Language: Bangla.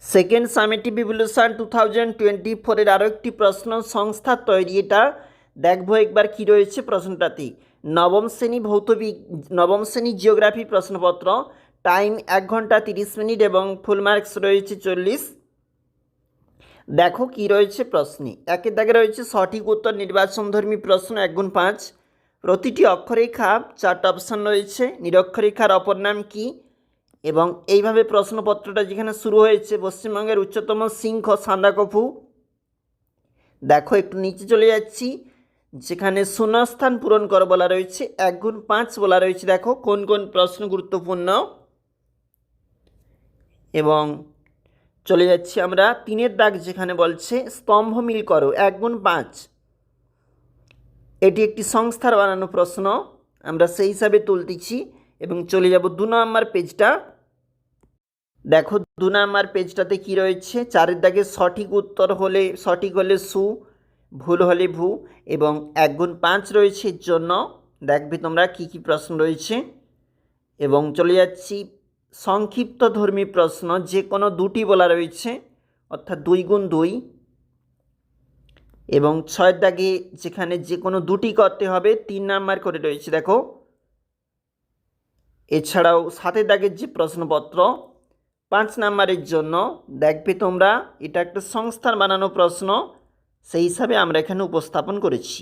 সেকেন্ড সামেটিভ ইভলিউশন 2024 আরও একটি প্রশ্ন সংস্থা তৈরি। এটা দেখবো একবার কি রয়েছে প্রশ্নটাতে। নবম শ্রেণী জিওগ্রাফি প্রশ্নপত্র, টাইম 1 ঘন্টা 30 মিনিট এবং ফুল মার্কস রয়েছে 40। দেখো কি রয়েছে প্রশ্নে। একের দাগে রয়েছে সঠিক উত্তর নির্বাচনধর্মী প্রশ্ন 1x5। প্রতিটি অক্ষরেখা 4টা অপশান রয়েছে। নিরক্ষরেখার অপর নাম কি? এবং এইভাবে প্রশ্নপত্রটা যেখানে শুরু হয়েছে, পশ্চিমবঙ্গের উচ্চতম শৃঙ্গ সান্দাকফু। দেখো একটু নিচে চলে যাচ্ছি, যেখানে শূন্যস্থান পূরণ করো বলা রয়েছে, 1x5 বলা রয়েছে। দেখো কোন কোন প্রশ্ন গুরুত্বপূর্ণ। এবং চলে যাচ্ছি আমরা 3-এর দাগ, যেখানে বলছে স্তম্ভ মিল করো 1x5। এটি একটি সংস্থার বানানো প্রশ্ন, আমরা সেই হিসাবে তুলতেছি। এবং চলে যাব 2 নম্বর পেজটা। দেখো 2 নম্বর পেজটাতে কি রয়েছে। 4-এর দাগে সঠিক হলে সু, ভুল হলে ভু, এবং 1x5 রয়েছে এর জন্য। দেখবে তোমরা কি কি প্রশ্ন রয়েছে। এবং চলে যাচ্ছি সংক্ষিপ্ত ধর্মী প্রশ্ন, যে কোনো দুটি বলা রয়েছে, অর্থাৎ 2x2। এবং 6-এর দাগে যেখানে যে কোনো দুটি করতে হবে 3 নাম্বার করে রয়েছে। দেখো এছাড়াও 7-এর দাগের যে প্রশ্নপত্র 5 নাম্বারের জন্য, দেখবে তোমরা এটা একটা সংস্থার বানানো প্রশ্ন, সেই হিসাবে আমরা এখানে উপস্থাপন করেছি।